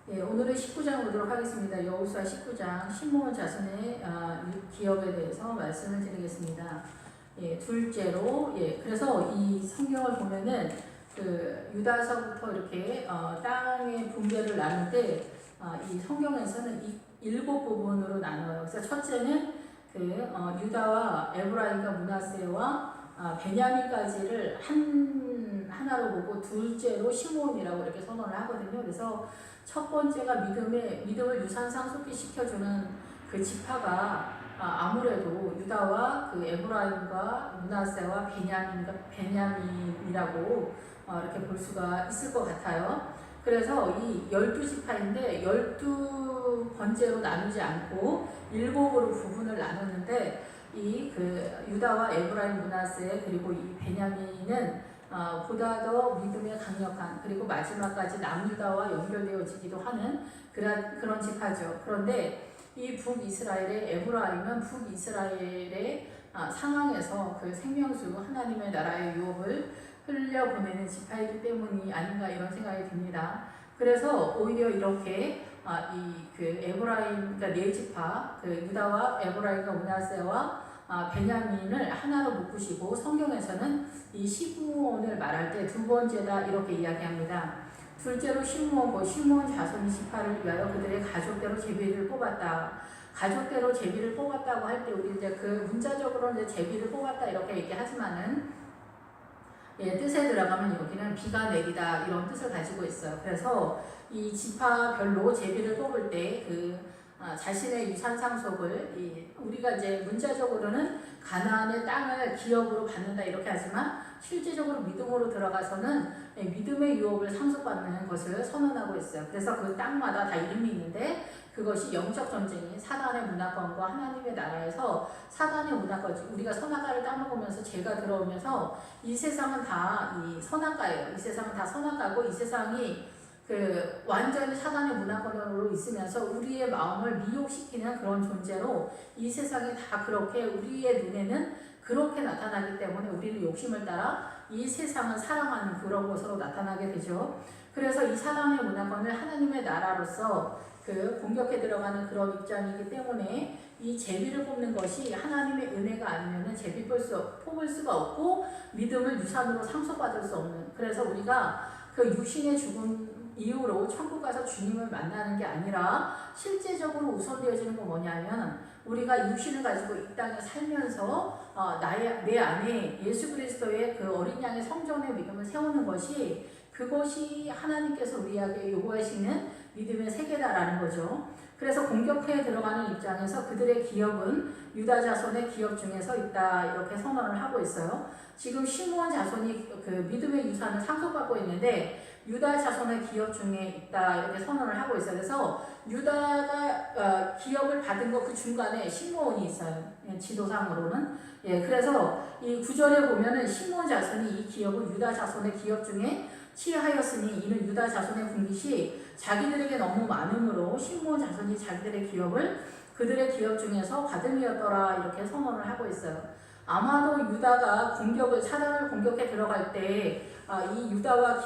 예, 오늘은 19장 보도록 하겠습니다. 여호수아 19장 시므온 자손의 기업에 대해서 말씀을 드리겠습니다. 예, 둘째로, 그래서 이 성경을 보면은 그 유다서부터 이렇게 땅의 분배를 나눌 때 이 성경에서는 이 7부분으로 나눠요. 그래서 첫째는 그 유다와 에브라임과 므낫세와 베냐민까지를 하나로 보고, 둘째로 시므온이라고 이렇게 선언을 하거든요. 그래서 첫 번째가 믿음을 유산상속히 시켜주는 그 지파가 아무래도 유다와 그 에브라임과 므낫세와 베냐민이라고 이렇게 볼 수가 있을 것 같아요. 그래서 이 12지파인데 12번째로 나누지 않고 7으로 부분을 나누는데, 이 그 유다와 에브라임, 므낫세 그리고 이 베냐민은 보다 더 믿음에 강력한, 그리고 마지막까지 남유다와 연결되어지기도 하는 그런 지파죠. 그런데 이 북이스라엘의 에브라임은 북이스라엘의 상황에서 그 생명수 하나님의 나라의 유업을 흘려보내는 지파이기 때문이 아닌가, 이런 생각이 듭니다. 그래서 오히려 이렇게 이 그 에브라임, 그러니까 네 지파, 그 유다와 에브라임과 므낫세와 베냐민을 하나로 묶으시고, 성경에서는 이 시므온을 말할 때 두 번째다 이렇게 이야기합니다. 둘째로 시므온 자손이 지파를 위하여 그들의 가족대로 제비를 뽑았다. 가족대로 제비를 뽑았다고 할 때 우리 이제 그 문자적으로는 이제 제비를 뽑았다 이렇게 얘기하지만은, 뜻에 들어가면 여기는 비가 내리다 이런 뜻을 가지고 있어요. 그래서 이 지파별로 제비를 뽑을 때 자신의 유산 상속을, 우리가 이제 문자적으로는 가나안의 땅을 기업으로 받는다 이렇게 하지만, 실제적으로 믿음으로 들어가서는 믿음의 유업을 상속받는 것을 선언하고 있어요. 그래서 그 땅마다 다 이름이 있는데, 그것이 영적 전쟁이 사단의 문화권과 하나님의 나라에서 사단의 문화권, 우리가 선악과를 따먹으면서 죄가 들어오면서 이 세상은 다 이 선악과예요. 이 세상은 다 선악과고, 이 세상이 그 완전히 사단의 문화권으로 있으면서 우리의 마음을 미혹시키는 그런 존재로 이 세상이 다 그렇게 우리의 눈에는 그렇게 나타나기 때문에 우리는 욕심을 따라 이 세상을 사랑하는 그런 것으로 나타나게 되죠. 그래서 이 사단의 문화권을 하나님의 나라로서 그 공격해 들어가는 그런 입장이기 때문에 이 제비를 뽑는 것이 하나님의 은혜가 아니면 제비 뽑을 수가 없고, 믿음을 유산으로 상속받을 수 없는, 그래서 우리가 그 육신의 죽음 이후로 천국 가서 주님을 만나는 게 아니라 실제적으로 우선되어지는 건 뭐냐면, 우리가 육신을 가지고 이 땅에 살면서 내 안에 예수 그리스도의 그 어린 양의 성전의 믿음을 세우는 것이, 그것이 하나님께서 우리에게 요구하시는 믿음의 세계다라는 거죠. 그래서 공격해 들어가는 입장에서 그들의 기업은 유다 자손의 기업 중에서 있다 이렇게 선언을 하고 있어요. 지금 시므온 자손이 그 믿음의 유산을 상속받고 있는데 유다 자손의 기업 중에 있다 이렇게 선언을 하고 있어요. 그래서 유다가 기업을 받은 것 그 중간에 시므온이 있어요. 지도상으로는. 그래서 이 9절에 보면은 시므온 자손이 이 기업을 유다 자손의 기업 중에 취하였으니 이는 유다 자손의 분깃이 자기들에게 너무 많음으로 시므온 자손이 자기들의 기업을 그들의 기업 중에서 받음이었더라 이렇게 선언을 하고 있어요. 아마도 유다가 사단을 공격해 들어갈 때 이 유다와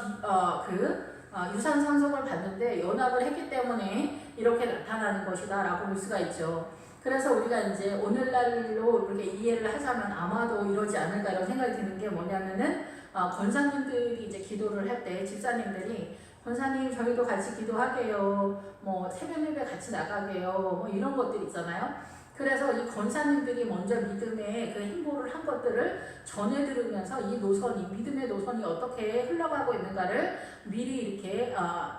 유산 상속을 받는데 연합을 했기 때문에 이렇게 나타나는 것이다 라고 볼 수가 있죠. 그래서 우리가 이제 오늘날로 이렇게 이해를 하자면 아마도 이러지 않을까 이런 생각이 드는 게 뭐냐면은, 권사님들이 이제 기도를 할 때 집사님들이 권사님 저희도 같이 기도하게요, 뭐 새벽 예배 같이 나가게요, 뭐 이런 것들 있잖아요. 그래서 이 권사님들이 먼저 믿음의 그 행보를 한 것들을 전해 들으면서 이 믿음의 노선이 어떻게 흘러가고 있는가를 미리 이렇게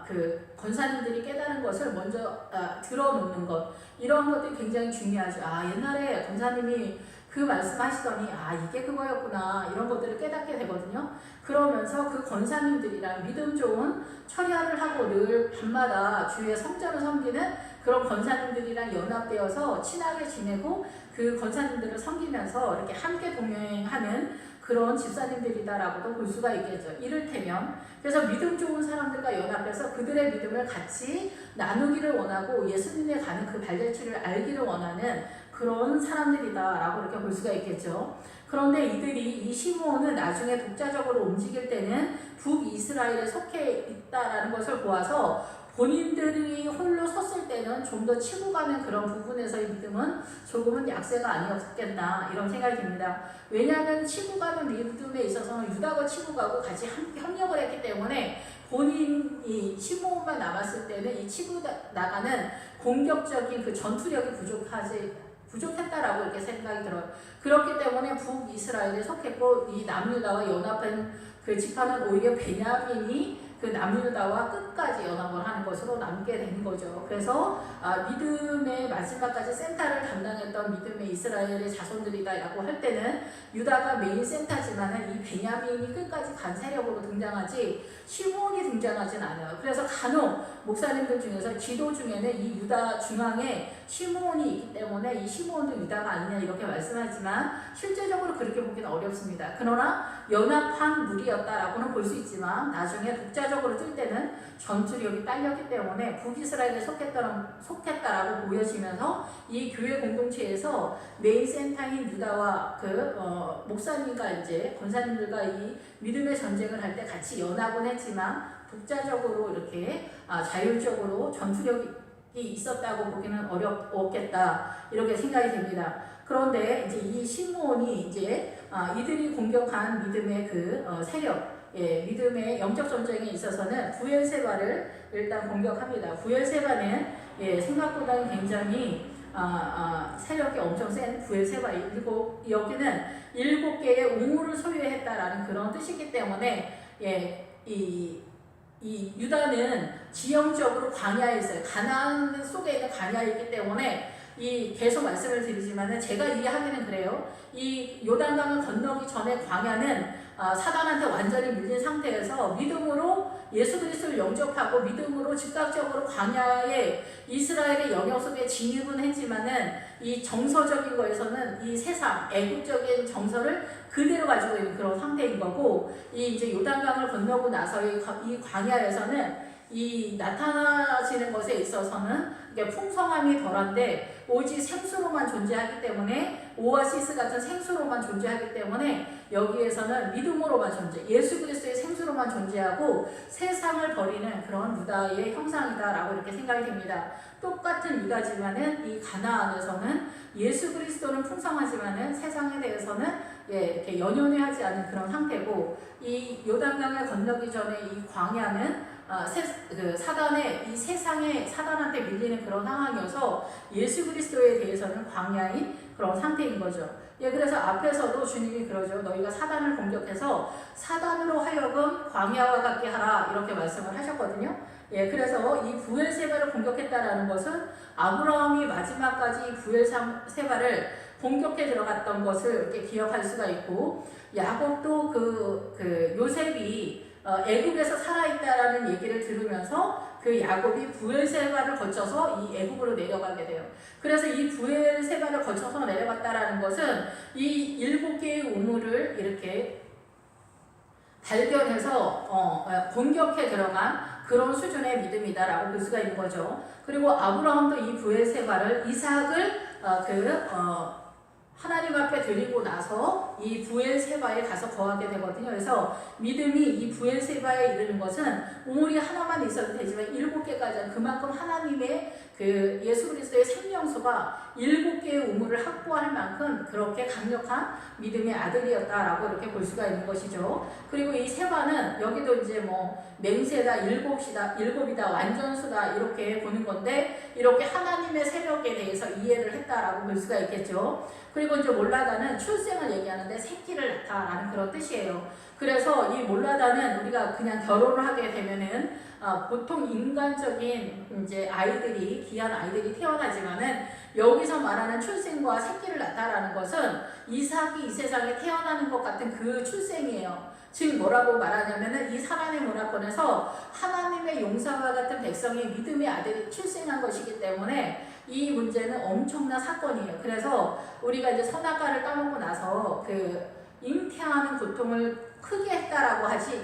그 권사님들이 깨달은 것을 먼저 들어놓는 것, 이런 것들이 굉장히 중요하죠. 옛날에 권사님이 그 말씀하시더니 이게 그거였구나 이런 것들을 깨닫게 되거든요. 그러면서 그 권사님들이랑 믿음 좋은 철야를 하고 늘 밤마다 주의 성전을 섬기는 그런 권사님들이랑 연합되어서 친하게 지내고 그 권사님들을 섬기면서 이렇게 함께 동행하는 그런 집사님들이다라고도 볼 수가 있겠죠. 이를테면 그래서 믿음 좋은 사람들과 연합해서 그들의 믿음을 같이 나누기를 원하고 예수님에 가는 그 발자취를 알기를 원하는 그런 사람들이다라고 이렇게 볼 수가 있겠죠. 그런데 이 시므온은 나중에 독자적으로 움직일 때는 북이스라엘에 속해 있다라는 것을 보아서 본인들이 홀로 섰을 때는 좀 더 치고 가는 그런 부분에서의 믿음은 조금은 약세가 아니었겠나 이런 생각이 듭니다. 왜냐하면 치고 가는 믿음에 있어서는 유다가 치고 가고 같이 협력을 했기 때문에 본인이 시므온만 남았을 때는 이 치고 나가는 공격적인 그 전투력이 부족했다라고 이렇게 생각이 들어요. 그렇기 때문에 북이스라엘에 속했고 이 남유다와 연합한 그 지파는 오히려 베냐민이 그 남유다와 끝까지 연합을 하는 것으로 남게 된 거죠. 그래서 믿음의 마지막까지 센터를 담당했던 믿음의 이스라엘의 자손들이다라고 할 때는 유다가 메인 센터지만은 이 베냐민이 끝까지 간 세력으로 등장하지 시므온이 등장하진 않아요. 그래서 간혹 목사님들 중에서 기도 중에는 이 유다 중앙에 시므온이 있기 때문에 이 시므온도 유다가 아니냐 이렇게 말씀하지만 실제적으로 그렇게 보기는 어렵습니다. 그러나 연합한 무리였다라고는 볼 수 있지만 나중에 독자적으로 뛸 때는 전투력이 딸렸기 때문에 북이스라엘에 속했다라고 보여지면서 이 교회 공동체에서 메인 센터인 유다와 목사님과 이제 권사님들과 이 믿음의 전쟁을 할 때 같이 연합은 했지만 독자적으로 이렇게 자율적으로 전투력이 있었다고 보기는 어렵겠다 이렇게 생각이 됩니다. 그런데 이제 이 시므온이 이제 이들이 공격한 믿음의 세력, 믿음의 영적 전쟁에 있어서는 부엘세바를 일단 공격합니다. 부엘세바는 생각보다는 굉장히 세력이 엄청 센 부엘세바 여기는 7개의 우물을 소유했다라는 그런 뜻이기 때문에 이 유다는 지형적으로 광야에 있어요. 가나안 속에 있는 광야에 있기 때문에 계속 말씀을 드리지만은 제가 이해하기는 그래요. 이 요단강을 건너기 전에 광야는 사단한테 완전히 밀린 상태에서 믿음으로 예수 그리스도를 영접하고 믿음으로 즉각적으로 광야에 이스라엘의 영역 속에 진입은 했지만은 이 정서적인 거에서는 이 세상 애국적인 정서를 그대로 가지고 있는 그런 상태인 거고 이제 요단강을 건너고 나서 이 광야에서는 이 나타나지는 것에 있어서는 풍성함이 덜한데 오직 생수로만 존재하기 때문에 오아시스 같은 생수로만 존재하기 때문에 여기에서는 믿음으로만 예수 그리스도의 생수로만 존재하고 세상을 버리는 그런 유다의 형상이다라고 이렇게 생각이 됩니다. 똑같은 유다지만은 이 가나안에서는 예수 그리스도는 풍성하지만은 세상에 대해서는 이렇게 연연해하지 않은 그런 상태고 이 요단강을 건너기 전에 이 광야는 사단의 이 세상에 사단한테 밀리는 그런 상황이어서 예수 그리스도에 대해서는 광야인 그런 상태인 거죠. 그래서 앞에서도 주님이 그러죠. 너희가 사단을 공격해서 사단으로 하여금 광야와 같게 하라 이렇게 말씀을 하셨거든요. 그래서 이 부엘세바를 공격했다라는 것은 아브라함이 마지막까지 이 부엘세바를 공격해 들어갔던 것을 이렇게 기억할 수가 있고 야곱도 요셉이 애굽에서 살아있다라는 얘기를 들으면서 그 야곱이 부엘세바를 거쳐서 이 애굽으로 내려가게 돼요. 그래서 이 부엘세바를 거쳐서 내려갔다라는 것은 이 7개의 우물을 이렇게 발견해서 공격해 들어간 그런 수준의 믿음이다라고 볼 수가 있는 거죠. 그리고 아브라함도 이 부엘세바를 이삭을 하나님 앞에 드리고 나서 이 부엘세바에 가서 거하게 되거든요. 그래서 믿음이 이 부엘세바에 이르는 것은 우물이 하나만 있어도 되지만 7개까지는 그만큼 하나님의 예수 그리스도의 생명수가 7개의 우물을 확보할 만큼 그렇게 강력한 믿음의 아들이었다라고 이렇게 볼 수가 있는 것이죠. 그리고 이 세바는 여기도 이제 맹세다, 일곱이다, 완전수다 이렇게 보는 건데 이렇게 하나님의 세력에 대해서 이해를 했다라고 볼 수가 있겠죠. 그리고 이제 몰라다는 출생을 얘기하는데 새끼를 낳다라는 그런 뜻이에요. 그래서 이 몰라다는 우리가 그냥 결혼을 하게 되면은 보통 인간적인 이제 아이들이 귀한 아이들이 태어나지만은 여기서 말하는 출생과 새끼를 낳다라는 것은 이삭이 이 세상에 태어나는 것 같은 그 출생이에요. 즉 뭐라고 말하냐면은 이 사람의 문화권에서 하나님의 용사와 같은 백성이 믿음의 아들이 출생한 것이기 때문에 이 문제는 엄청난 사건이에요. 그래서 우리가 이제 선악과를 따먹고 나서 잉태하는 고통을 크게 했다라고 하지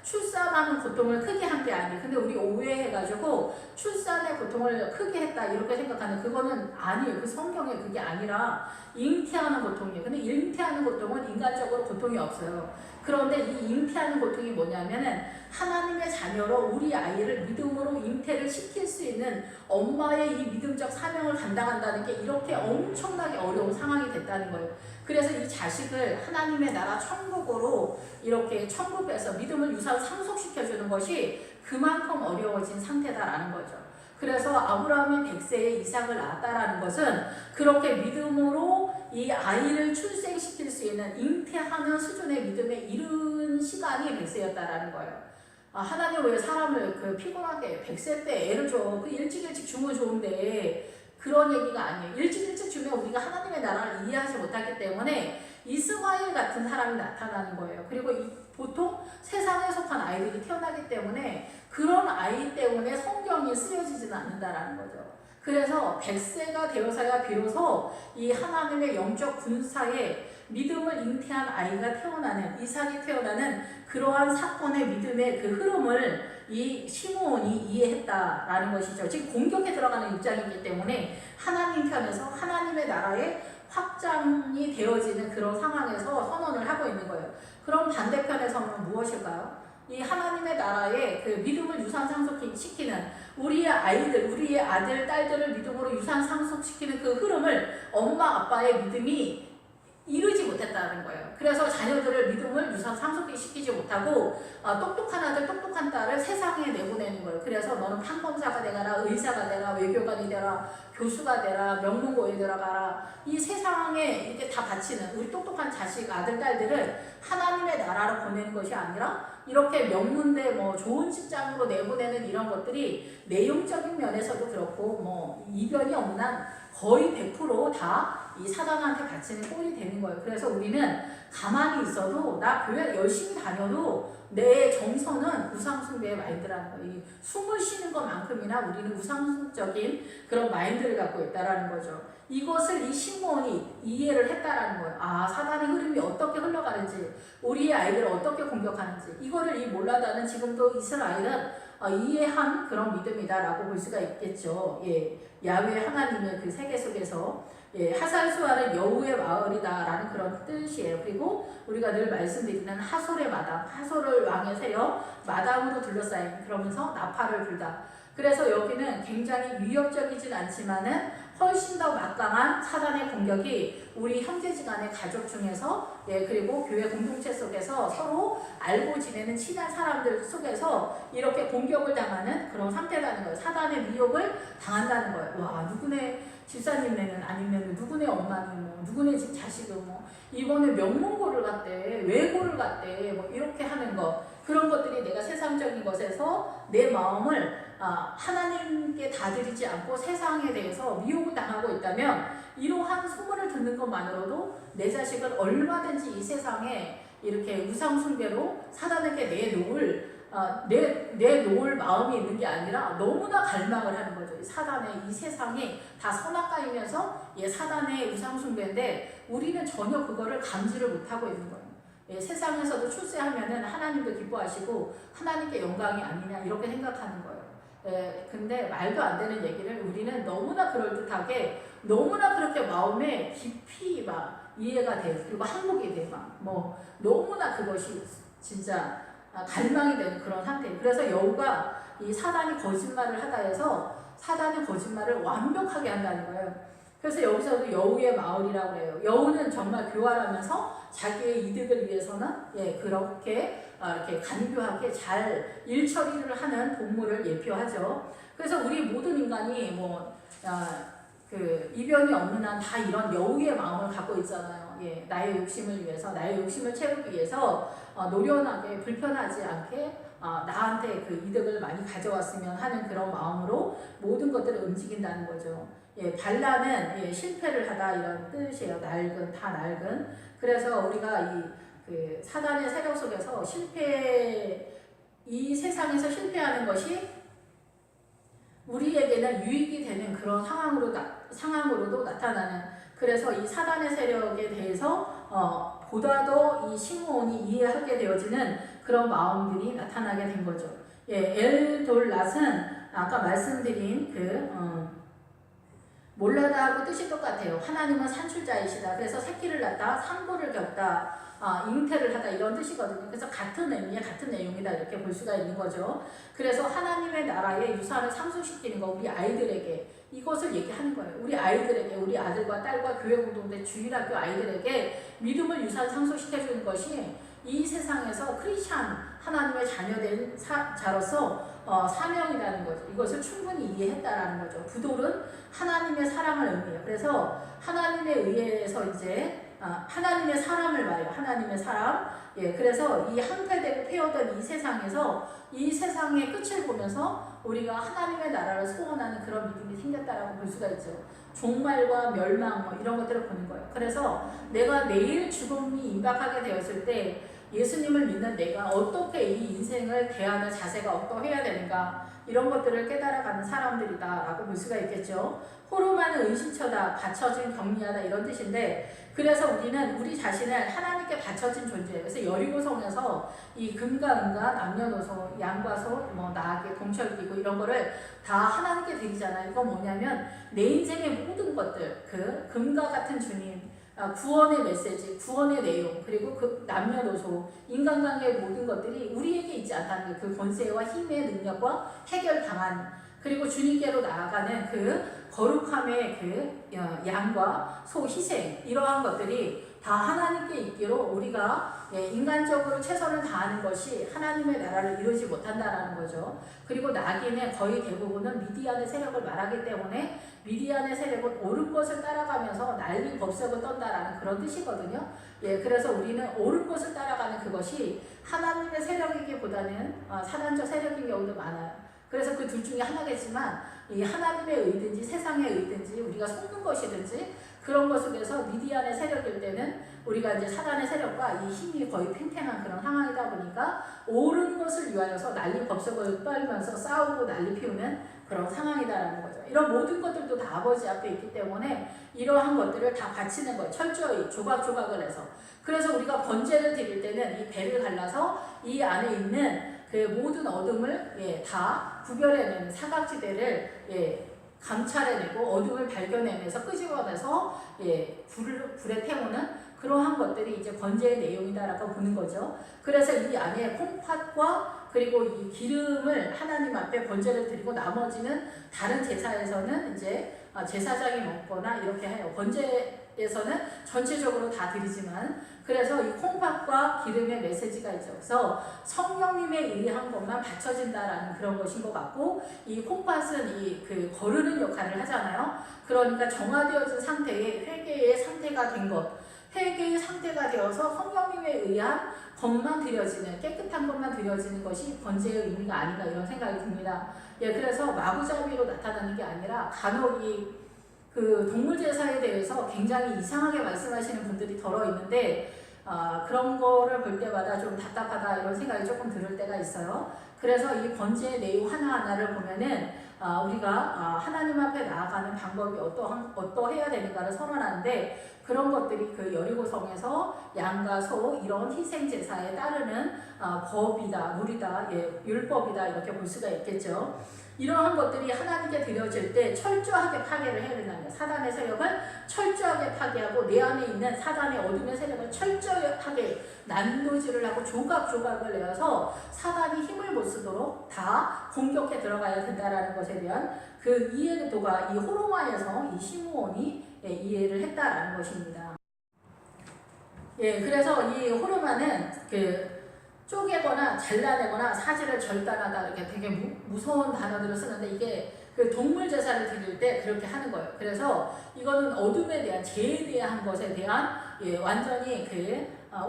출산하는 고통을 크게 한 게 아니에요. 근데 우리 오해해가지고 출산의 고통을 크게 했다 이렇게 생각하는 그거는 아니에요. 그 성경에 그게 아니라 잉태하는 고통이에요. 근데 잉태하는 고통은 인간적으로 고통이 없어요. 그런데 이 잉태하는 고통이 뭐냐면은 하나님의 자녀로 우리 아이를 믿음으로 잉태를 시킬 수 있는 엄마의 이 믿음적 사명을 감당한다는 게 이렇게 엄청나게 어려운 상황이 됐다는 거예요. 그래서 이 자식을 하나님의 나라 천국으로 이렇게 천국에서 믿음을 유산 상속시켜주는 것이 그만큼 어려워진 상태다라는 거죠. 그래서 아브라함이 100세에 이삭을 낳았다라는 것은 그렇게 믿음으로 이 아이를 출생시킬 수 있는 잉태하는 수준의 믿음에 이른 시간이 100세였다라는 거예요. 하나님 왜 사람을 피곤하게 100세 때 애를 줘? 일찍 주면 좋은데 그런 얘기가 아니에요. 일찍 주면 우리가 하나님의 나라를 이해하지 못하기 때문에 이스마엘 같은 사람이 나타나는 거예요. 그리고 보통 세상에 속한 아이들이 태어나기 때문에 그런 아이 때문에 성경이 쓰여지지는 않는다라는 거죠. 그래서 100세가 되어서야 비로소 이 하나님의 영적 군사에 믿음을 잉태한 아이가 태어나는, 이삭이 태어나는 그러한 사건의 믿음의 그 흐름을 이 시므온이 이해했다라는 것이죠. 지금 공격에 들어가는 입장이기 때문에 하나님 편에서 하나님의 나라의 확장이 되어지는 그런 상황에서 선언을 하고 있는 거예요. 그럼 반대편에서는 무엇일까요? 이 하나님의 나라의 그 믿음을 유산 상속시키는 우리의 아이들, 우리의 아들, 딸들을 믿음으로 유산 상속시키는 그 흐름을 엄마, 아빠의 믿음이 이루지 못했다는 거예요. 그래서 자녀들을 믿음을 유산 상속시키지 못하고 똑똑한 아들, 똑똑한 딸을 세상에 내보내는 거예요. 그래서 너는 판검사가 되거라, 의사가 되라, 외교관이 되라, 교수가 되라, 명문고에 들어가라. 이 세상에 이렇게 다 바치는 우리 똑똑한 자식, 아들, 딸들을 하나님의 나라로 보내는 것이 아니라 이렇게 명문대 좋은 직장으로 내보내는 이런 것들이 내용적인 면에서도 그렇고 이변이 없는 한 거의 100% 다 이 사단한테 바치는 꼴이 되는 거예요. 그래서 우리는 가만히 있어도 나 교회 열심히 다녀도 내 정서는 우상숭배의 마인드라는 거예요. 이 숨을 쉬는 것만큼이나 우리는 우상적인 그런 마인드를 갖고 있다라는 거죠. 이것을 이 시므온이 이해를 했다라는 거예요. 사단의 흐름이 어떻게 흘러가는지, 우리의 아이들을 어떻게 공격하는지, 이거를 몰라다는 지금도 이스라엘은 이해한 그런 믿음이다라고 볼 수가 있겠죠. 야훼 하나님의 그 세계 속에서 하살수아는 여우의 마을이다라는 그런 뜻이에요. 그리고 우리가 늘 말씀드리는 하솔의 마당, 하솔을 왕의 세력, 마당으로 둘러싸인 그러면서 나팔을 불다. 그래서 여기는 굉장히 위협적이진 않지만은 훨씬 더 막강한 사단의 공격이 우리 형제지간의 가족 중에서 그리고 교회 공동체 속에서 서로 알고 지내는 친한 사람들 속에서 이렇게 공격을 당하는 그런 상태라는 거예요. 사단의 미혹을 당한다는 거예요. 와, 누구네 집사님네는 아니면 누구네 엄마는 누구네 집 자식은 이번에 명문고를 갔대, 외고를 갔대, 이렇게 하는 거, 그런 것들이 내가 세상적인 것에서 내 마음을 하나님께 다드리지 않고 세상에 대해서 미혹을 당하고 있다면 이러한 소문을 듣는 것만으로도 내 자식은 얼마든지 이 세상에 이렇게 우상숭배로 사단에게 내놓을 마음이 있는 게 아니라 너무나 갈망을 하는 거죠. 사단의 이 세상이 다 선악과이면서 사단의 우상숭배인데 우리는 전혀 그거를 감지를 못하고 있는 거예요. 세상에서도 출세하면은 하나님도 기뻐하시고 하나님께 영광이 아니냐 이렇게 생각하는 거예요. 근데 말도 안 되는 얘기를 우리는 너무나 그럴듯하게 너무나 그렇게 마음에 깊이 이해가 돼. 그리고 항복이 돼. 너무나 그것이 진짜 갈망이 되는 그런 상태예요. 그래서 여우가 이 사단이 거짓말을 하다 해서 사단의 거짓말을 완벽하게 한다는 거예요. 그래서 여기서도 여우의 마을이라고 해요. 여우는 정말 교활하면서 자기의 이득을 위해서는 그렇게 이렇게 간교하게 잘 일처리를 하는 동물을 예표하죠. 그래서 우리 모든 인간이 이변이 없는 한 다 이런 여우의 마음을 갖고 있잖아요. 나의 욕심을 위해서, 나의 욕심을 채우기 위해서 노련하게 불편하지 않게 나한테 그 이득을 많이 가져왔으면 하는 그런 마음으로 모든 것들을 움직인다는 거죠. 발라는 실패를 하다 이런 뜻이에요. 다 낡은. 그래서 우리가 그 사단의 세력 속에서 이 세상에서 실패하는 것이 우리에게는 유익이 되는 그런 상황으로도 나타나는, 그래서 이 사단의 세력에 대해서 보다도 이 시므온이 이해하게 되어지는 그런 마음들이 나타나게 된 거죠. 엘돌랏은 아까 말씀드린 몰라다 하고 뜻이 똑같아요. 하나님은 산출자이시다. 그래서 새끼를 낳다, 상고를 겪다, 잉태를 하다 이런 뜻이거든요. 그래서 같은 의미의 같은 내용이다 이렇게 볼 수가 있는 거죠. 그래서 하나님의 나라의 유산을 상속시키는 거 우리 아이들에게 이것을 얘기하는 거예요. 우리 아이들에게 우리 아들과 딸과 교회 공동체 주일학교 아이들에게 믿음을 유산 상속시켜주는 것이 이 세상에서 크리스찬 하나님의 자녀된 자로서 사명이라는 거죠. 이것을 충분히 이해했다라는 거죠. 부돌은 하나님의 사랑을 의미해요. 그래서 하나님에 의해서 이제 하나님의 사랑을 말해요. 하나님의 사랑. 예, 그래서 이 항폐되고 폐허된 이 세상에서 이 세상의 끝을 보면서 우리가 하나님의 나라를 소원하는 그런 믿음이 생겼다라고 볼 수가 있죠. 종말과 멸망 뭐 이런 것들을 보는 거예요. 그래서 내가 내일 죽음이 임박하게 되었을 때 예수님을 믿는 내가 어떻게 이 인생을 대하는 자세가 어떠해야 되는가 이런 것들을 깨달아가는 사람들이다라고 볼 수가 있겠죠. 호르마는 은신처다, 바쳐진, 격리하다 이런 뜻인데 그래서 우리는 우리 자신을 하나님께 바쳐진 존재예요. 그래서 여리고성에서 이 금과 은과 남녀노소, 양과 소, 뭐 나귀, 동철기구 이런 거를 다 하나님께 드리잖아요. 이건 뭐냐면 내 인생의 모든 것들, 그 금과 같은 주님, 구원의 메시지, 구원의 내용, 그리고 그 남녀노소, 인간관계의 모든 것들이 우리에게 있지 않다는 게 그 권세와 힘의 능력과 해결 방안, 그리고 주님께로 나아가는 그 거룩함의 그 양과 소 희생 이러한 것들이 다 하나님께 있기로 우리가 인간적으로 최선을 다하는 것이 하나님의 나라를 이루지 못한다라는 거죠. 그리고 나귀는 거의 대부분은 미디안의 세력을 말하기 때문에 미디안의 세력은 옳은 것을 따라가면서 난리 법석을 떤다라는 그런 뜻이거든요. 예, 그래서 우리는 옳은 것을 따라가는 그것이 하나님의 세력이기보다는 사단적 세력인 경우도 많아요. 그래서 그 둘 중에 하나겠지만 이 하나님의 의든지 세상의 의든지 우리가 속는 것이든지 그런 것 속에서 미디안의 세력일 때는 우리가 이제 사단의 세력과 이 힘이 거의 팽팽한 그런 상황이다 보니까 옳은 것을 위하여서 난리 법석을 떨면서 싸우고 난리 피우는 그런 상황이다라는 거죠. 이런 모든 것들도 다 아버지 앞에 있기 때문에 이러한 것들을 다 바치는 거예요. 철저히 조각조각을 해서. 그래서 우리가 번제를 드릴 때는 이 배를 갈라서 이 안에 있는 그 모든 어둠을 다 구별해내는 사각지대를 감찰해내고 어둠을 발견해내서 끄집어내서 불에 태우는 그러한 것들이 이제 번제의 내용이다라고 보는 거죠. 그래서 이 안에 콩팥과 그리고 이 기름을 하나님 앞에 번제를 드리고 나머지는 다른 제사에서는 이제 제사장이 먹거나 이렇게 해요. 번제에서는 전체적으로 다 드리지만 그래서 이 콩팥과 기름의 메시지가 있죠. 그래서 성령님에 의한 것만 바쳐진다라는 그런 것인 것 같고 이 콩팥은 이 그 거르는 역할을 하잖아요. 그러니까 정화되어진 상태의 회개의 상태가 된 것, 회개의 상태가 되어서 성령님에 의한 것만 드려지는 깨끗한 것만 드려지는 것이 번제의 의미가 아닌가 이런 생각이 듭니다. 예, 그래서 마구잡이로 나타나는 게 아니라 간혹 그 동물 제사에 대해서 굉장히 이상하게 말씀하시는 분들이 덜어 있는데 그런 거를 볼 때마다 좀 답답하다 이런 생각이 조금 들을 때가 있어요. 그래서 이 번제의 내용 하나하나를 보면은 우리가 하나님 앞에 나아가는 방법이 어떠해야 되는가를 선언하는데 그런 것들이 그 여리고성에서 양과 소 이런 희생 제사에 따르는 법이다, 룰이다, 율법이다 이렇게 볼 수가 있겠죠. 이러한 것들이 하나님께 드려질 때 철저하게 파괴를 해야 된다는 거예요. 사단의 세력을 철저하게 파괴하고 내 안에 있는 사단의 어둠의 세력을 철저하게 난도질을 하고 조각조각을 내어서 사단이 힘을 못 쓰도록 다 공격해 들어가야 된다는 것에 대한 그 이해도가 이 호로마에서 이 시므온이 이해를 했다라는 것입니다. 그래서 이 호르마는 쪼개거나 잘라내거나 사지를 절단하다 이렇게 되게 무서운 단어들을 쓰는데 이게 그 동물 제사를 드릴 때 그렇게 하는 거예요. 그래서 이거는 어둠에 대한 죄에 대한 것에 대한 완전히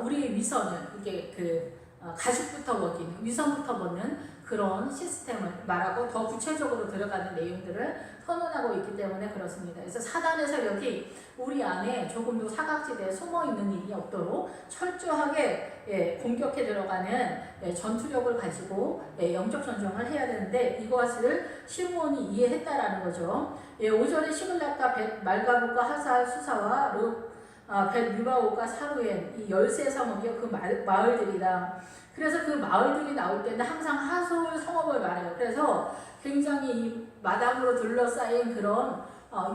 우리의 위선을 이게 가죽부터 벗기는 위선부터 벗는 그런 시스템을 말하고 더 구체적으로 들어가는 내용들을 선언하고 있기 때문에 그렇습니다. 그래서 사단의 세력이 우리 안에 조금도 사각지대에 숨어있는 일이 없도록 철저하게 공격해 들어가는 전투력을 가지고 영적 전쟁을 해야 되는데 이것을 시므온이 이해했다라는 거죠. 5절에 시글락과 벳 말가봇과 하살 수사와 벳 르바오가 사루엔 이 13성읍이요 그 마을들이다. 그래서 그 마을들이 나올 때는 항상 하솔 성읍을 말해요. 그래서 굉장히 이 마당으로 둘러싸인 그런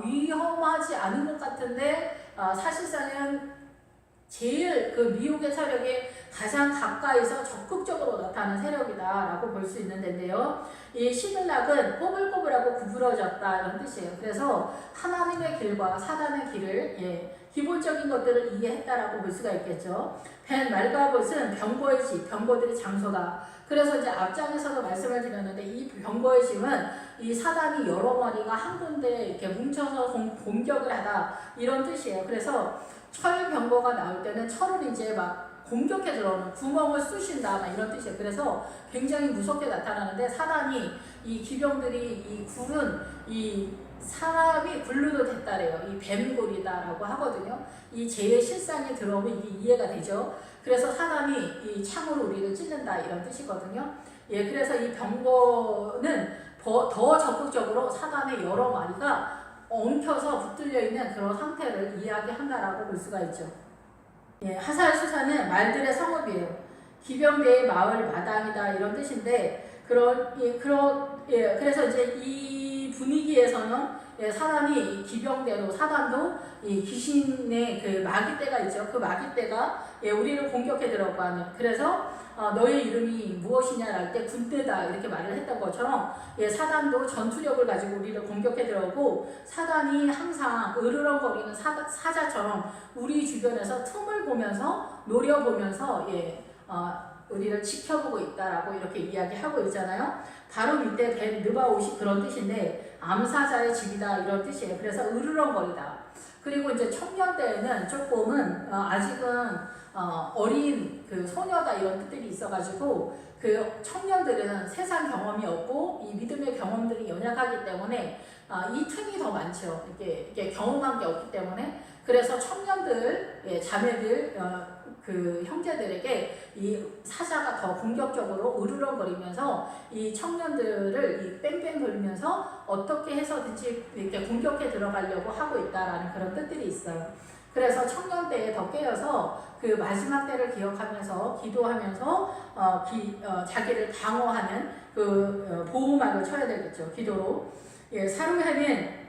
위험하지 않은 것 같은데 사실상은 제일 그 미혹의 세력에 가장 가까이서 적극적으로 나타나는 세력이다라고 볼 수 있는 데인데요. 이 시들락은 꼬불꼬불하고 구부러졌다 이런 뜻이에요. 그래서 하나님의 길과 사단의 길을 기본적인 것들을 이해했다라고 볼 수가 있겠죠. 벤 말가봇은 병거의 집, 병거들의 장소다. 그래서 이제 앞장에서도 말씀을 드렸는데 이 병거의 집은 이 사단이 여러 마리가 한 군데 이렇게 뭉쳐서 공격을 하다 이런 뜻이에요. 그래서 철 병거가 나올 때는 철을 이제 막 공격해 들어오는 구멍을 쑤신다 막 이런 뜻이에요. 그래서 굉장히 무섭게 나타나는데 사단이 이 기병들이 이 굴은 이 사람이 굴르도 됐다래요. 이 뱀골이다라고 하거든요. 이 죄의 실상이 들어오면 이게 이해가 되죠. 그래서 사단이 이 창으로 우리를 찢는다 이런 뜻이거든요. 그래서 이 병거는 더 적극적으로 사단의 여러 마리가 엉켜서 붙들려 있는 그런 상태를 이야기한다라고 볼 수가 있죠. 하살수사는 말들의 성읍이에요. 기병대의 마을 마당이다 이런 뜻인데 그래서 이제 이 분위기에서는 사람이 기병대로 사단도 이 귀신의 그 마귀떼가 있죠. 그 마귀떼가 우리를 공격해 들어오고 하는 그래서 너의 이름이 무엇이냐 할 때 군대다 이렇게 말을 했던 것처럼 사단도 전투력을 가지고 우리를 공격해 들어오고 사단이 항상 으르렁거리는 사자처럼 우리 주변에서 틈을 보면서 노려보면서 우리를 지켜보고 있다라고 이렇게 이야기하고 있잖아요. 바로 밑에 벤 느바옷이 그런 뜻인데 암사자의 집이다 이런 뜻이에요. 그래서 으르렁거리다. 그리고 이제 청년 때에는 조금은 아직은 어린 그 소녀다 이런 뜻들이 있어가지고 그 청년들은 세상 경험이 없고 이 믿음의 경험들이 연약하기 때문에 이 틈이 더 많죠. 이렇게 경험한 게 없기 때문에 그래서 청년들, 자매들, 그 형제들에게 이 사자가 더 공격적으로 으르렁거리면서 이 청년들을 이 뺑뺑 돌리면서 어떻게 해서든지 이렇게 공격해 들어가려고 하고 있다라는 그런 뜻들이 있어요. 그래서 청년 때에 더 깨어서 그 마지막 때를 기억하면서 기도하면서 자기를 방어하는 그 보호막을 쳐야 되겠죠. 기도로. 사루해는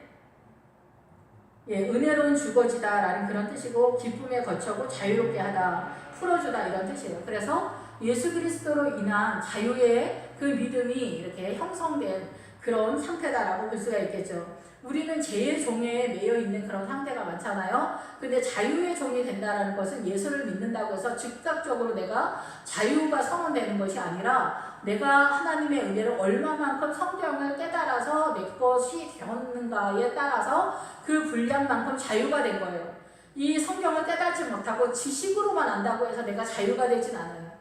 은혜로운 주거지다라는 그런 뜻이고 기쁨에 거쳐고 자유롭게 하다, 풀어주다 이런 뜻이에요. 그래서 예수 그리스도로 인한 자유의 그 믿음이 이렇게 형성된 그런 상태다라고 볼 수가 있겠죠. 우리는 죄의 종에 매여 있는 그런 상태가 많잖아요. 근데 자유의 종이 된다는 것은 예수를 믿는다고 해서 즉각적으로 내가 자유가 선언되는 것이 아니라 내가 하나님의 은혜를 얼마만큼 성경을 깨달아서 내 것이 되었는가에 따라서 그 분량만큼 자유가 된 거예요. 이 성경을 깨닫지 못하고 지식으로만 안다고 해서 내가 자유가 되진 않아요.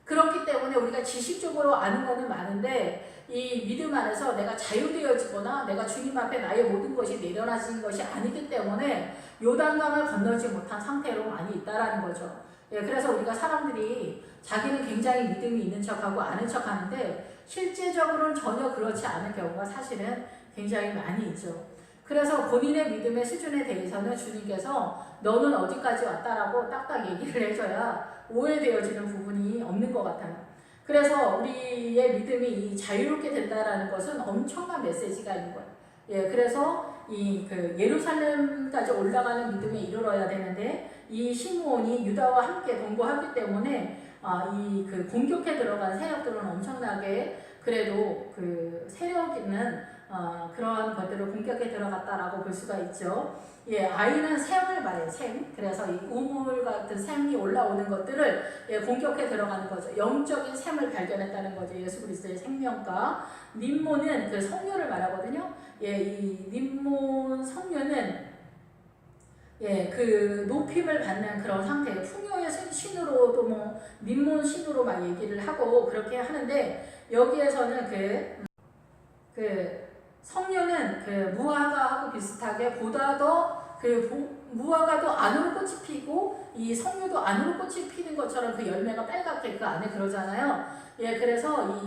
그렇기 때문에 우리가 지식적으로 아는 것은 많은데 이 믿음 안에서 내가 자유되어지거나 내가 주님 앞에 나의 모든 것이 내려놔진 것이 아니기 때문에 요단강을 건너지 못한 상태로 많이 있다라는 거죠. 그래서 우리가 사람들이 자기는 굉장히 믿음이 있는 척하고 아는 척하는데 실제적으로는 전혀 그렇지 않은 경우가 사실은 굉장히 많이 있죠. 그래서 본인의 믿음의 수준에 대해서는 주님께서 너는 어디까지 왔다라고 딱딱 얘기를 해줘야 오해되어지는 부분이 없는 것 같아요. 그래서 우리의 믿음이 자유롭게 된다라는 것은 엄청난 메시지가 있는 거예요. 그래서 그 예루살렘까지 올라가는 믿음에 이르러야 되는데 이 시므온이 유다와 함께 동거하기 때문에 그 공격해 들어간 세력들은 엄청나게 그래도 그 세력 있는 그러한 것들을 공격해 들어갔다라고 볼 수가 있죠. 아이는 샘을 말해요. 샘. 그래서 이 우물 같은 샘이 올라오는 것들을 공격해 들어가는 거죠. 영적인 샘을 발견했다는 거죠. 예수 그리스도의 생명과 님몬은 그 성녀를 말하거든요. 이 님몬 성녀는 그 높임을 받는 그런 상태예요. 풍요의 신으로도 뭐 님몬 신으로 막 얘기를 하고 그렇게 하는데 여기에서는 그 성녀는 그 무화과하고 비슷하게 보다 더 무화과도 안으로 꽃이 피고 이 성녀도 안으로 꽃이 피는 것처럼 그 열매가 빨갛게 그 안에 그러잖아요. 그래서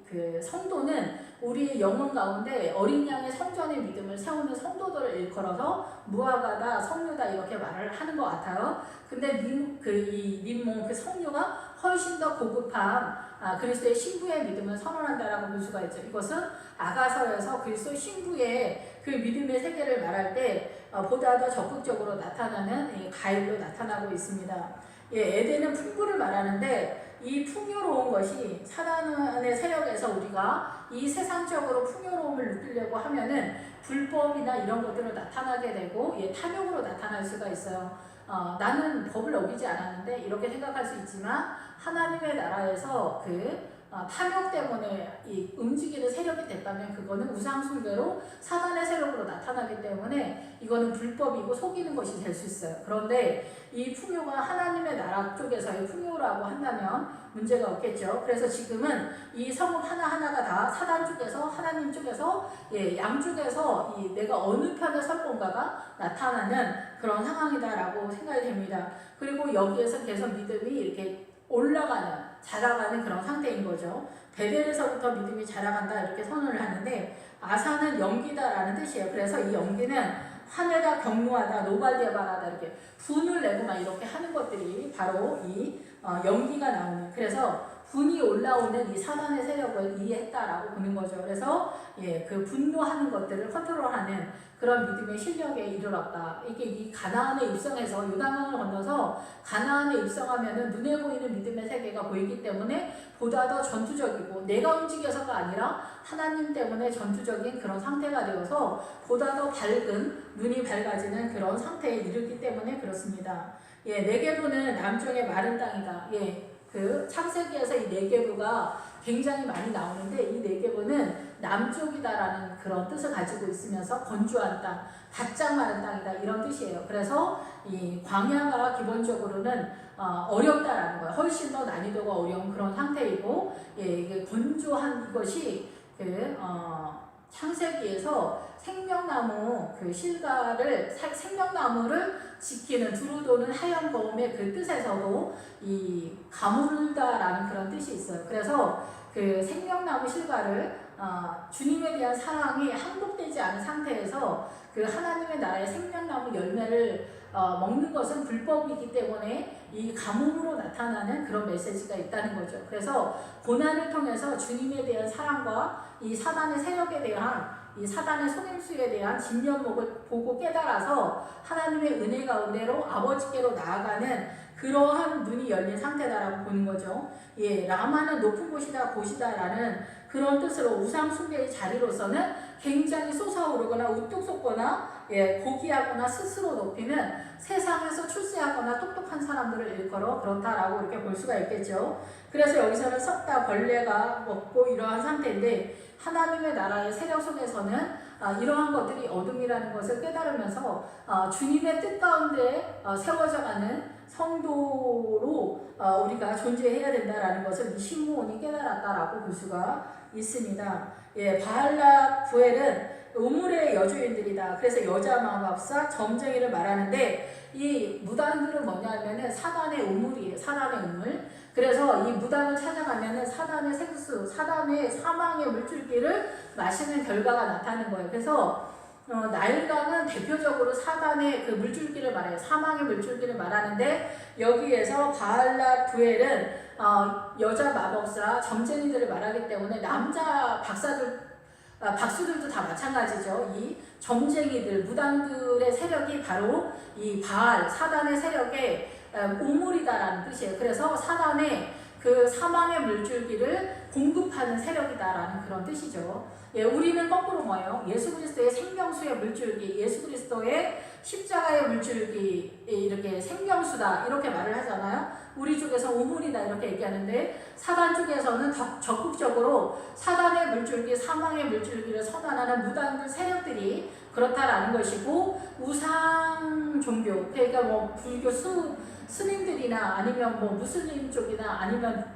그 성도는 우리 영혼 가운데 어린 양의 성전의 믿음을 세우는 성도들을 일컬어서 무화과다, 성녀다 이렇게 말을 하는 것 같아요. 근데 이 님몬 그 성녀가 훨씬 더 고급한 그리스도의 신부의 믿음을 선언한다라고 볼 수가 있죠. 이것은 아가서에서 그리스도 신부의 그 믿음의 세계를 말할 때 보다 더 적극적으로 나타나는 가일로 나타나고 있습니다. 에덴은 풍부를 말하는데 이 풍요로운 것이 사단의 세력에서 우리가 이 세상적으로 풍요로움을 누리려고 하면은 불법이나 이런 것들로 나타나게 되고 탐욕으로 나타날 수가 있어요. 나는 법을 어기지 않았는데 이렇게 생각할 수 있지만 하나님의 나라에서 탐욕 때문에 이 움직이는 세력이 됐다면 그거는 우상숭배로 사단의 세력으로 나타나기 때문에 이거는 불법이고 속이는 것이 될 수 있어요. 그런데 이 풍요가 하나님의 나라 쪽에서의 풍요라고 한다면 문제가 없겠죠. 그래서 지금은 이 성읍 하나하나가 다 사단 쪽에서 하나님 쪽에서 양쪽에서 내가 어느 편에 설 건가가 나타나는 그런 상황이다라고 생각이 됩니다. 그리고 여기에서 계속 믿음이 이렇게 올라가는 자라가는 그런 상태인 거죠. 베델에서부터 믿음이 자라간다 이렇게 선언을 하는데 아사는 연기다라는 뜻이에요. 그래서 이 연기는 화내다, 경노하다, 노발대발하다 이렇게 분을 내고 막 이렇게 하는 것들이 바로 이 연기가 나오는, 그래서 분이 올라오는 이 사단의 세력을 이해했다라고 보는 거죠. 그래서 그 분노하는 것들을 컨트롤하는 그런 믿음의 실력에 이르렀다. 이게 이 가나안에 입성해서 요단강을 건너서 가나안에 입성하면은 눈에 보이는 믿음의 세계가 보이기 때문에 보다 더 전투적이고 내가 움직여서가 아니라 하나님 때문에 전투적인 그런 상태가 되어서 보다 더 밝은 눈이 밝아지는 그런 상태에 이르기 때문에 그렇습니다. 네게부는 남쪽의 마른 땅이다. 그 창세기에서 이 네게부가 굉장히 많이 나오는데 이 네게부는 남쪽이다라는 그런 뜻을 가지고 있으면서 건조한 땅, 바짝 마른 땅이다 이런 뜻이에요. 그래서 이 광야가 기본적으로는 어렵다라는 거예요. 훨씬 더 난이도가 어려운 그런 상태이고 이게 건조한 이것이 창세기에서 생명나무 생명나무를 지키는 두루 도는 하얀 거음의 그 뜻에서도 이 가물다라는 그런 뜻이 있어요. 그래서 그 생명나무 실과를 주님에 대한 사랑이 항복되지 않은 상태에서 그 하나님의 나라의 생명나무 열매를 먹는 것은 불법이기 때문에 이 가뭄으로 나타나는 그런 메시지가 있다는 거죠. 그래서 고난을 통해서 주님에 대한 사랑과 이 사단의 세력에 대한 이 사단의 속임수에 대한 진면목을 보고 깨달아서 하나님의 은혜 가운데로 아버지께로 나아가는 그러한 눈이 열린 상태다라고 보는 거죠. 라마는 높은 곳이다, 곳이다라는 그런 뜻으로 우상숭배의 자리로서는 굉장히 솟아오르거나 우뚝 솟거나 고귀하거나 스스로 높이는 세상에서 출세하거나 똑똑한 사람들을 일컬어 그렇다라고 이렇게 볼 수가 있겠죠. 그래서 여기서는 썩다 벌레가 먹고 이러한 상태인데 하나님의 나라의 세력 속에서는 이러한 것들이 어둠이라는 것을 깨달으면서 주님의 뜻 가운데 세워져가는 성도로 우리가 존재해야 된다라는 것을 이 시므온이 깨달았다라고 볼 수가 있습니다. 바알라 부엘은 우물의 여주인들이다. 그래서 여자 마법사 점쟁이를 말하는데 이 무당들은 뭐냐면은 사단의 우물이에요. 사단의 우물. 그래서 이 무당을 찾아가면은 사단의 생수, 사단의 사망의 물줄기를 마시는 결과가 나타나는 거예요. 그래서 나일강은 대표적으로 사단의 그 물줄기를 말해요. 사망의 물줄기를 말하는데 여기에서 바알라 부엘은 여자 마법사 점쟁이들을 말하기 때문에 남자 박수들도 다 마찬가지죠. 이 점쟁이들, 무당들의 세력이 바로 이 바알, 사단의 세력의 우물이다라는 뜻이에요. 그래서 사단의 그 사망의 물줄기를 공급하는 세력이다라는 그런 뜻이죠. 우리는 거꾸로 뭐예요? 예수 그리스도의 생명수의 물줄기, 예수 그리스도의 십자가의 물줄기, 이렇게 생명수다 이렇게 말을 하잖아요. 우리 쪽에서 우물이다 이렇게 얘기하는데 사단 쪽에서는 적극적으로 사단의 물줄기, 사망의 물줄기를 선언하는 무당들 세력들이 그렇다라는 것이고, 우상 종교, 그러니까 뭐 불교 스님들이나 아니면 뭐 무슬림 쪽이나 아니면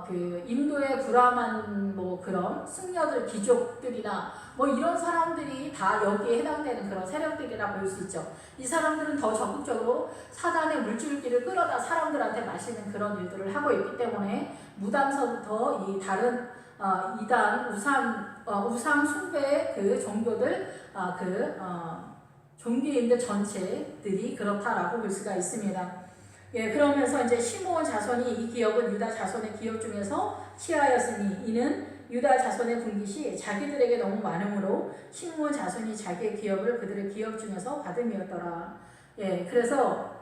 그 인도의 브라만 뭐 그런 승려들 귀족들이나 뭐 이런 사람들이 다 여기에 해당되는 그런 세력들이라 볼 수 있죠. 이 사람들은 더 적극적으로 사단의 물줄기를 끌어다 사람들한테 마시는 그런 일들을 하고 있기 때문에 무당서부터 이 다른 이단 우상 숭배의 그 종교들 종교인들 전체들이 그렇다라고 볼 수가 있습니다. 예, 그러면서 이제 시므온 자손이 이 기업은 유다 자손의 기업 중에서 취하였으니 이는 유다 자손의 분깃이 자기들에게 너무 많으므로 시므온 자손이 자기의 기업을 그들의 기업 중에서 받음이었더라. 예, 그래서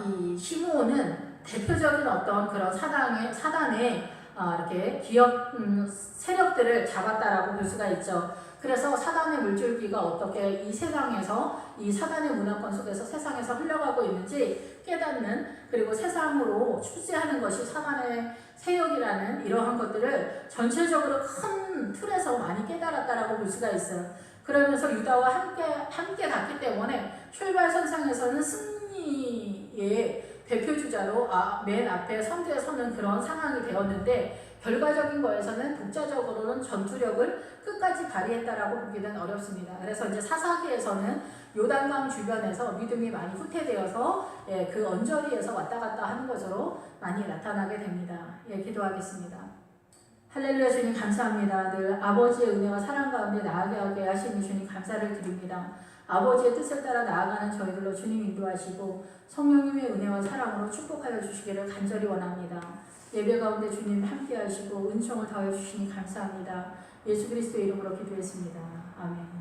이 시므온은 대표적인 어떤 그런 사단의 이렇게 기업 세력들을 잡았다라고 볼 수가 있죠. 그래서 사단의 물줄기가 어떻게 이 세상에서 이 사단의 문화권 속에서 세상에서 흘러가고 있는지 깨닫는, 그리고 세상으로 출세하는 것이 사단의 세력이라는 이러한 것들을 전체적으로 큰 틀에서 많이 깨달았다라고 볼 수가 있어요. 그러면서 유다와 함께 갔기 때문에 출발선상에서는 승리의 대표주자로 맨 앞에 선두에 서는 그런 상황이 되었는데, 결과적인 거에서는 독자적으로는 전투력을 끝까지 발휘했다라고 보기는 어렵습니다. 그래서 이제 사사기에서는 요단강 주변에서 믿음이 많이 후퇴되어서 그 언저리에서 왔다 갔다 하는 것으로 많이 나타나게 됩니다. 기도하겠습니다. 할렐루야. 주님 감사합니다. 늘 아버지의 은혜와 사랑 가운데 나아가게 하시니 주님 감사를 드립니다. 아버지의 뜻을 따라 나아가는 저희들로 주님 인도하시고 성령님의 은혜와 사랑으로 축복하여 주시기를 간절히 원합니다. 예배 가운데 주님 함께 하시고 은총을 더해 주시니 감사합니다. 예수 그리스도의 이름으로 기도했습니다. 아멘.